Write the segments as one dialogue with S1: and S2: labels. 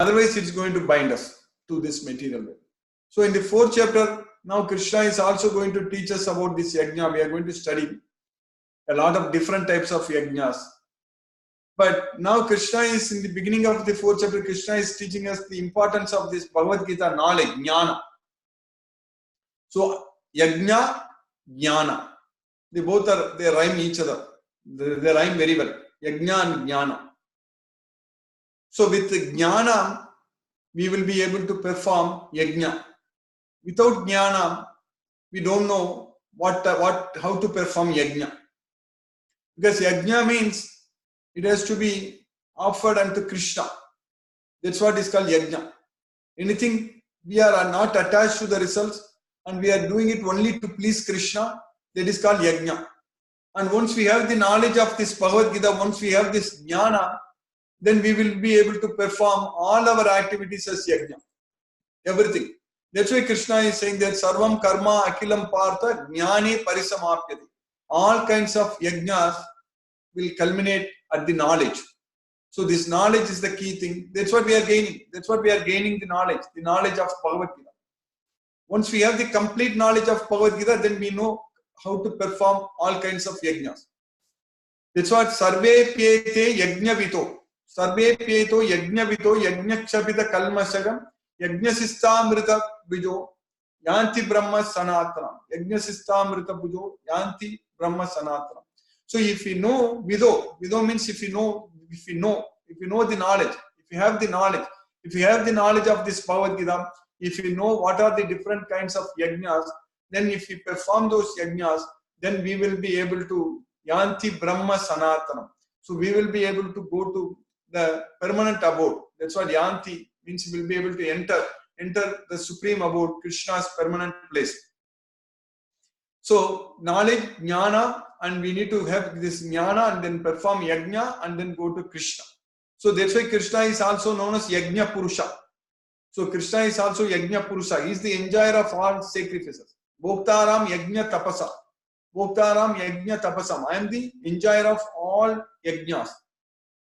S1: Otherwise, it's going to bind us to this material world. So in the 4th chapter, now Krishna is also going to teach us about this yajna. We are going to study a lot of different types of yajnas. But now Krishna is in the beginning of the 4th chapter, Krishna is teaching us the importance of this Bhagavad Gita knowledge, jnana. So yajna, jnana. They rhyme each other. They rhyme very well. Yajna and jnana. So with jnana, we will be able to perform yajna. Without jnana, we don't know how to perform yajna. Because yajna means it has to be offered unto Krishna. That's what is called yajna. Anything we are not attached to the results and we are doing it only to please Krishna, that is called yajna. And once we have the knowledge of this Bhagavad Gita, once we have this jnana, then we will be able to perform all our activities as yajna. Everything. That's why Krishna is saying that Sarvam Karma Akilam Partha Jnane Parisamapyati. All kinds of yajnas will culminate at the knowledge. So this knowledge is the key thing. That's what we are gaining. That's what we are gaining, the knowledge of Bhagavad Gita. Once we have the complete knowledge of Bhagavad Gita, then we know how to perform all kinds of yajnas. That's what Sarve Pyete Yajnavito. Sarve Pyeto Yajnavito Yajnakshapita Kalmasagam Yajnasistamrita Bijo Yanti Brahma Sanatana. Yajnasistamrita Bijo Yanti Brahma Sanatana. So if we know Vido means if you know the knowledge, if you have the knowledge of this Bhagavad Gita, if you know what are the different kinds of yajnas, then if we perform those yajnas, then we will be able to Yanti Brahma Sanatana. So we will be able to go to the permanent abode. That's what Yanti means. We will be able to enter the supreme abode, Krishna's permanent place. So knowledge, jnana, and we need to have this jnana and then perform yajna and then go to Krishna. So that's why Krishna is also known as Yajna Purusha. So Krishna is also Yajna Purusha. He is the enjoyer of all sacrifices. Bhoktaram Yajna Tapasa. Bhoktaram Yajna Tapasam. I am the enjoyer of all yajnas.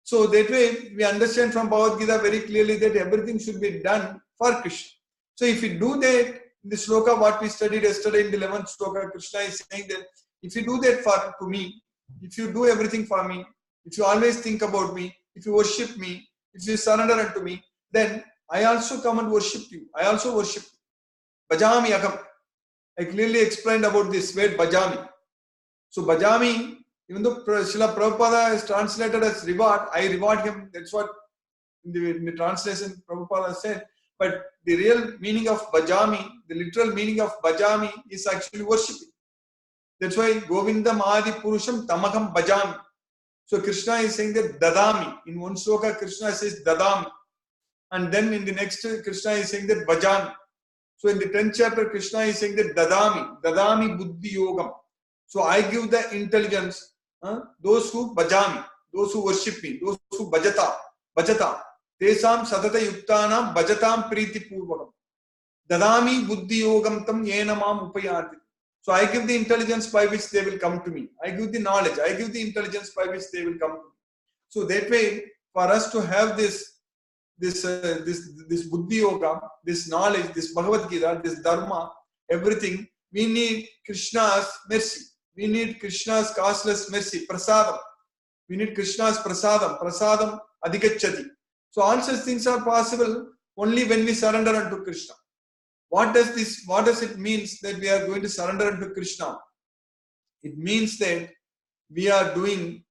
S1: So that way we understand from Bhagavad Gita very clearly that everything should be done for Krishna. So if we do that, in the shloka what we studied yesterday in the 11th shloka, Krishna is saying that if you do that to me, if you do everything for me, if you always think about me, if you worship me, if you surrender unto me, then I also come and worship you. I also worship you. Bhajami Akam. I clearly explained about this word Bhajami. So Bhajami, even though Srila Prabhupada is translated as reward, I reward him. That's what in the translation Prabhupada said. But the real meaning of Bhajami, the literal meaning of Bhajami is actually worshipping. That's why Govindam Adi Purusham Tamakam Bhajami. So Krishna is saying that Dadami. In one sloka, Krishna says Dadami. And then in the next, Krishna is saying that Bhajami. So in the 10th chapter, Krishna is saying that Dadami Buddhi Yogam. So I give the intelligence, those who Bhajami, those who worship me, those who Bhajata. Tesam Satata Yuktanam Bhajatam Priti Purvakam. Dadami Buddhi Yogam Tam Yenamam Upayanti. So I give the intelligence by which they will come to me. I give the knowledge. I give the intelligence by which they will come to me. So that way, for us to have this Buddhi Yoga, this knowledge, this Bhagavad Gita, this Dharma, everything, we need Krishna's mercy. We need Krishna's causeless mercy, prasadam. We need Krishna's prasadam adhikachati. So all such things are possible only when we surrender unto Krishna. What does it mean that we are going to surrender unto Krishna? It means that we are doing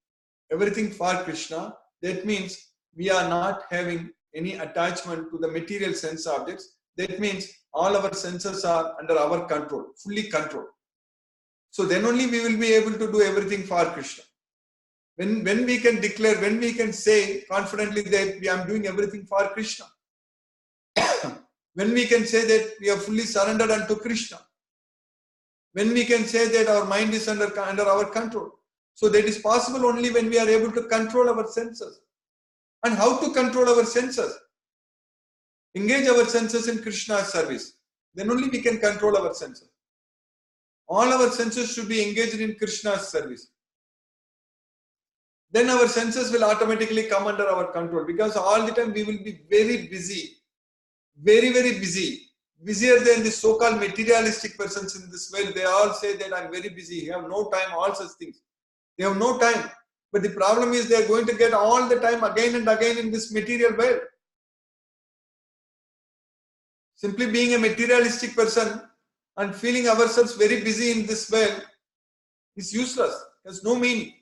S1: everything for Krishna. That means we are not having any attachment to the material sense objects. That means all our senses are under our control, fully controlled. So then only we will be able to do everything for Krishna. When we can declare, when we can say confidently that we are doing everything for Krishna. When we can say that we are fully surrendered unto Krishna. When we can say that our mind is under our control. So that is possible only when we are able to control our senses. And how to control our senses? Engage our senses in Krishna's service. Then only we can control our senses. All our senses should be engaged in Krishna's service. then our senses will automatically come under our control, because all the time we will be very busy, very, very busy, busier than the so-called materialistic persons in this world. They all say that I'm very busy, you have no time, all such things. They have no time. But the problem is they are going to get all the time again and again in this material world. Simply being a materialistic person and feeling ourselves very busy in this world is useless, has no meaning.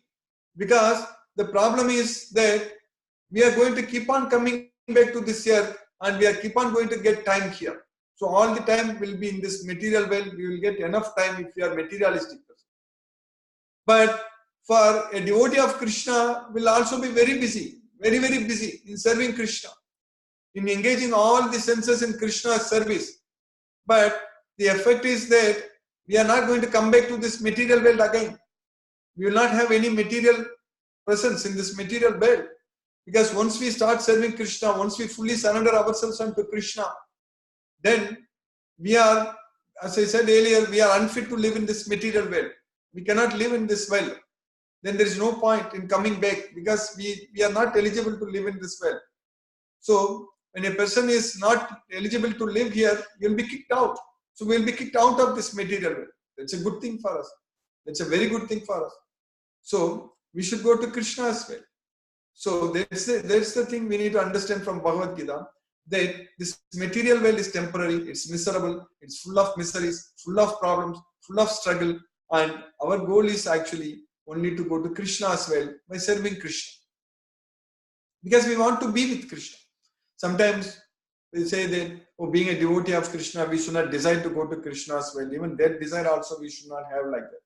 S1: Because the problem is that we are going to keep on coming back to this earth, and we are keep on going to get time here. So all the time will be in this material world. We will get enough time if we are materialistic person. But for a devotee of Krishna will also be very busy, very, very busy in serving Krishna, in engaging all the senses in Krishna's service. But the effect is that we are not going to come back to this material world again. We will not have any material presence in this material world. Because once we start serving Krishna, once we fully surrender ourselves unto Krishna, then we are, as I said earlier, we are unfit to live in this material world. We cannot live in this world. Then there is no point in coming back, because we are not eligible to live in this world. So when a person is not eligible to live here, he will be kicked out. So we will be kicked out of this material world. That's a good thing for us. That's a very good thing for us. So we should go to Krishna as well. So that's the thing we need to understand from Bhagavad Gita, that this material world is temporary, it's miserable, it's full of miseries, full of problems, full of struggle, and our goal is actually only to go to Krishna as well by serving Krishna. Because we want to be with Krishna. Sometimes we say that, oh, being a devotee of Krishna, we should not desire to go to Krishna as well. Even that desire also we should not have like that.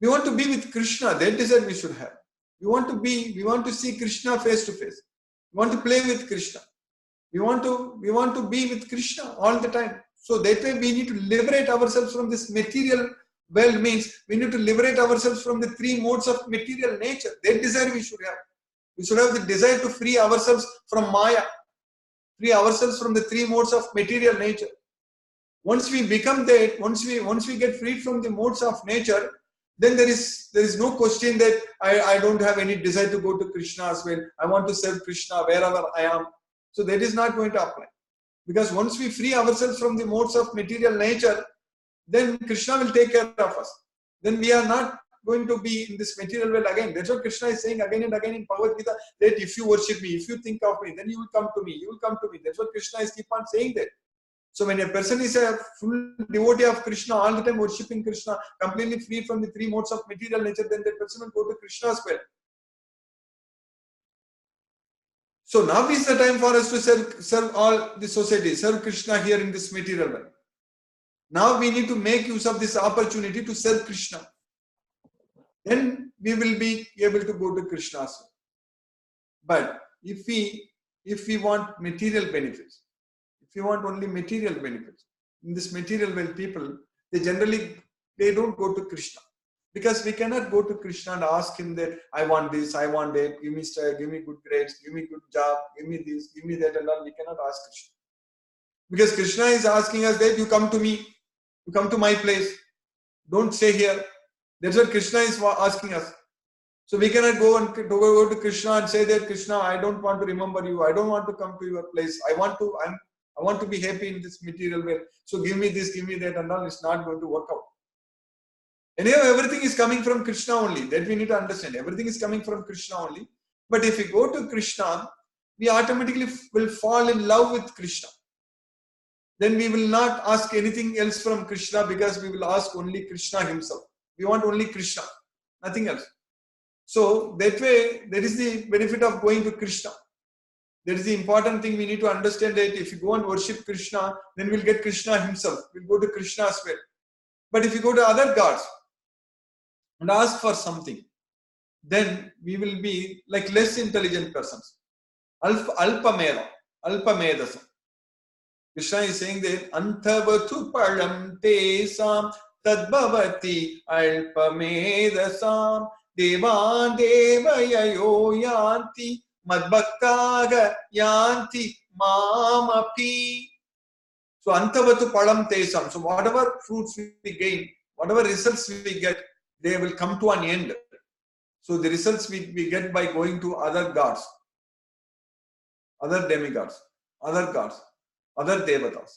S1: We want to be with Krishna, that desire we should have. We want to see Krishna face to face. We want to play with Krishna. We want to be with Krishna all the time. So that way we need to liberate ourselves from this material world. Means we need to liberate ourselves from the three modes of material nature. That desire we should have. We should have the desire to free ourselves from Maya, free ourselves from the three modes of material nature. Once we become that, once we get freed from the modes of nature, then there is no question that I don't have any desire to go to Krishna as well. I want to serve Krishna wherever I am. So that is not going to apply. Because once we free ourselves from the modes of material nature, then Krishna will take care of us. Then we are not going to be in this material world again. That's what Krishna is saying again and again in Bhagavad Gita, that if you worship me, if you think of me, then you will come to me. You will come to me. That's what Krishna is keep on saying that. So when a person is a full devotee of Krishna, all the time worshipping Krishna, completely free from the three modes of material nature, then that person will go to Krishna as well. So now is the time for us to serve all the society, serve Krishna here in this material world. Now we need to make use of this opportunity to serve Krishna. Then we will be able to go to Krishna as well. But if we want material benefits, if we want only material benefits, in this material world, people, they don't go to Krishna. Because we cannot go to Krishna and ask him that I want this, I want that, give me good grades, give me good job, give me this, give me that, and all. We cannot ask Krishna. Because Krishna is asking us that you come to me, you come to my place, don't stay here. That's what Krishna is asking us. So we cannot go to Krishna and say that, Krishna, I don't want to remember you, I don't want to come to your place, I want to be happy in this material world. So give me this, give me that, and all. It's not going to work out. Anyhow, everything is coming from Krishna only. That we need to understand. Everything is coming from Krishna only. But if we go to Krishna, we automatically will fall in love with Krishna. Then we will not ask anything else from Krishna, because we will ask only Krishna himself. We want only Krishna, nothing else. So that way, that is the benefit of going to Krishna. That is the important thing we need to understand, that if you go and worship Krishna, then we'll get Krishna himself. We'll go to Krishna as well. But if you go to other gods and ask for something, then we will be like less intelligent persons. Alpamedasam. Krishna is saying that Antavatu palam tesam tadbhavati alpamedasam devan devayayo yanti madbhaktaga yanti mamapi. So Antavatu palam tesam. So whatever fruits we gain, whatever results we get, they will come to an end. So the results we get by going to other gods, other demigods, other gods, other devatas.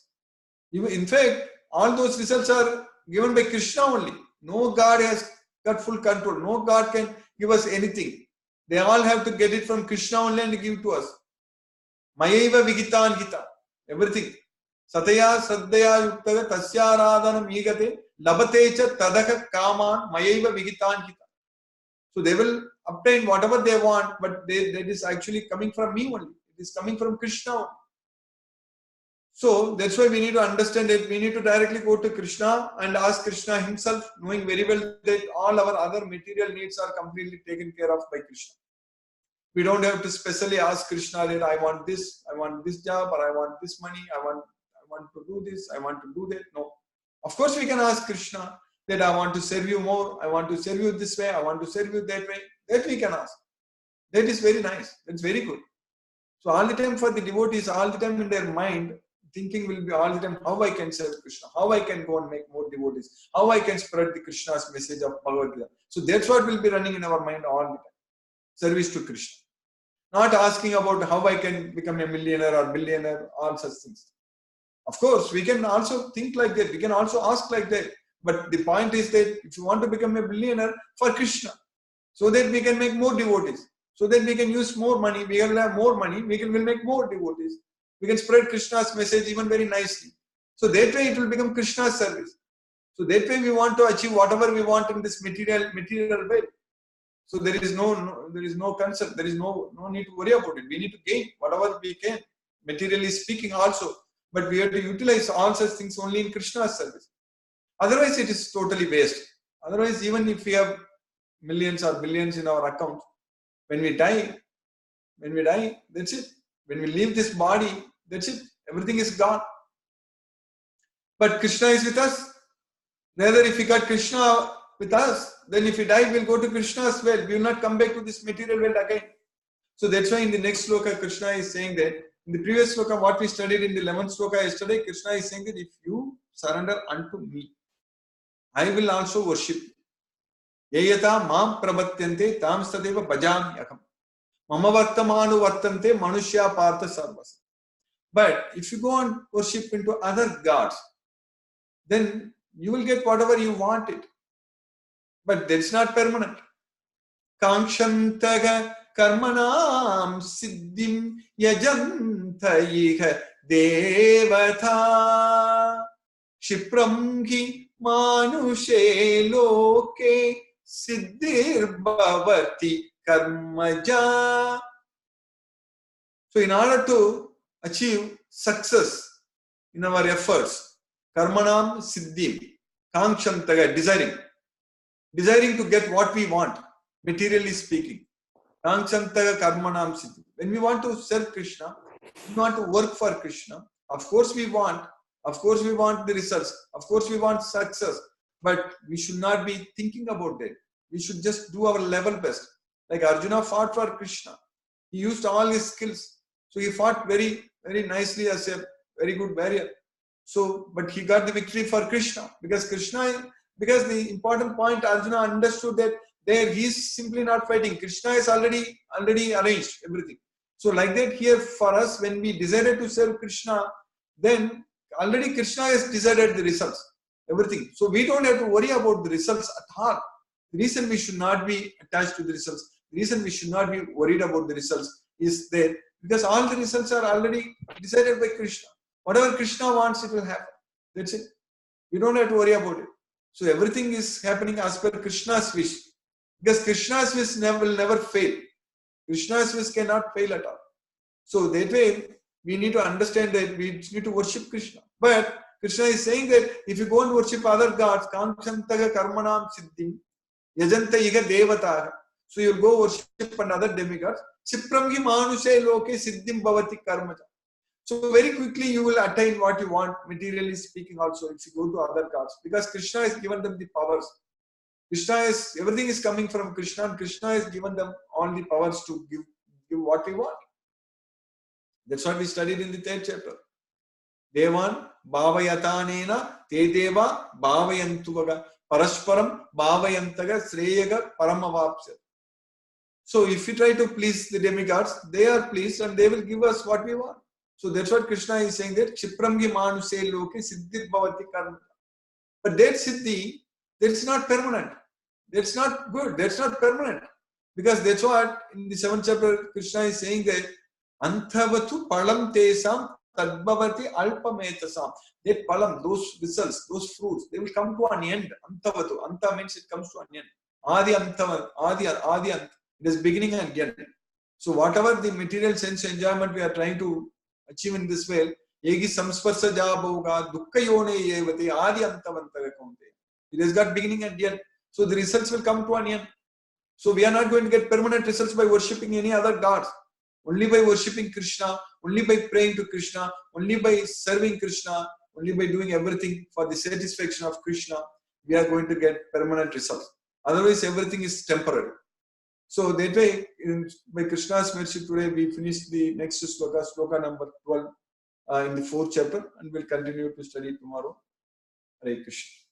S1: In fact, all those results are given by Krishna only. No God has got full control. No God can give us anything. They all have to get it from Krishna only and give to us. Mayaiva vigitan gita. Everything. Sataya saddaya yuktava tasya radhanam igate labate cha tadaka kaman mayaiva vigitan gita. So they will obtain whatever they want, but that is actually coming from me only. It is coming from Krishna only. So that's why we need to understand it. We need to directly go to Krishna and ask Krishna himself, knowing very well that all our other material needs are completely taken care of by Krishna. We don't have to specially ask Krishna that I want this job, or I want this money, I want to do this, I want to do that. No. Of course we can ask Krishna that I want to serve you more, I want to serve you this way, I want to serve you that way. That we can ask. That is very nice. That's very good. So all the time for the devotees, all the time in their mind, thinking will be all the time how I can serve Krishna, how I can go and make more devotees, how I can spread the Krishna's message of Bhagavad Gita. So that's what will be running in our mind all the time. Service to Krishna. Not asking about how I can become a millionaire or billionaire, all such things. Of course, we can also think like that. We can also ask like that. But the point is that if you want to become a billionaire, for Krishna, so that we can make more devotees, so that we can use more money, we will have more money, we will make more devotees. We can spread Krishna's message even very nicely. So that way it will become Krishna's service. So that way we want to achieve whatever we want in this material way. So there is no concern. There is no need to worry about it. We need to gain whatever we can, materially speaking also. But we have to utilize all such things only in Krishna's service. Otherwise it is totally waste. Otherwise, even if we have millions or billions in our account, when we die, that's it. When we leave this body, that's it. Everything is gone. But Krishna is with us. Rather, if we got Krishna with us, then if we die, we'll go to Krishna's well. We will not come back to this material world again. So that's why in the next sloka, Krishna is saying that, in the previous sloka, what we studied in the 11th sloka yesterday, Krishna is saying that if you surrender unto me, I will also worship you. Yayata mam prabatyante tam stadeva bhajamyakam. Mama vartamanu vartante manushya partha sarvas. But if you go and worship into other gods, then you will get whatever you want it. But that's not permanent. Kangshantaga karmanam siddhim yajantaiha devata shipramhi manushe loke siddhir bhavati karmaja. So in order to achieve success in our efforts, karmanam siddhim, kangshantaga, desiring to get what we want, materially speaking. Kangshantaga karmanam siddhim. When we want to serve Krishna, we want to work for Krishna. Of course we want the results. Of course we want success. But we should not be thinking about that. We should just do our level best. Like Arjuna fought for Krishna. He used all his skills. So he fought very, very nicely as a very good warrior. So, but he got the victory for Krishna. Because the important point, Arjuna understood that there he is simply not fighting. Krishna is already arranged everything. So like that here for us, when we decided to serve Krishna, then already Krishna has decided the results, everything. So we don't have to worry about the results at all. The reason we should not be attached to the results, the reason we should not be worried about the results is there because all the results are already decided by Krishna. Whatever Krishna wants, it will happen. That's it. We don't have to worry about it. So everything is happening as per Krishna's wish. Because Krishna's wish will never fail. Krishna's wish cannot fail at all. So that way, we need to understand that we need to worship Krishna. But Krishna is saying that if you go and worship other gods, Kangshantaga karmanam siddhim, yajanta iga devataha. So you go worship another demigods. Chipramhi manushe loke siddhim bhavati karmaja. So very quickly you will attain what you want, materially speaking also, if you go to other gods. Because Krishna has given them the powers. Everything is coming from Krishna and Krishna has given them all the powers to give what we want. That's what we studied in the 3rd chapter. Devan bhavayatanena te deva bhavayantuvaga parasparam bhavayantaga sreyaga paramavapsya. So if we try to please the demigods, they are pleased and they will give us what we want. So that's what Krishna is saying there. Chipramgi manuse loke siddhit bhavati karma. But that siddhi, that's not permanent. That's not good. That's not permanent. Because that's what in the 7th chapter Krishna is saying that Anthavatu palam tesam tadbhavati alpametasam. That palam, those results, those fruits, they will come to an end. Anthavatu. Anta means it comes to an end. Adi antava, adi ant. It is beginning and end. So whatever the material sense enjoyment we are trying to achieve in this way, Egi samsparsa jabhoga dukkha yone yevate adi antavantava kaunte. It has got beginning and end. So the results will come to an end. So we are not going to get permanent results by worshipping any other gods. Only by worshipping Krishna, only by praying to Krishna, only by serving Krishna, only by doing everything for the satisfaction of Krishna, we are going to get permanent results. Otherwise, everything is temporary. So that way, by Krishna's mercy today, we finish the next sloka number 12 in the 4th chapter, and we'll continue to study tomorrow. Hare Krishna.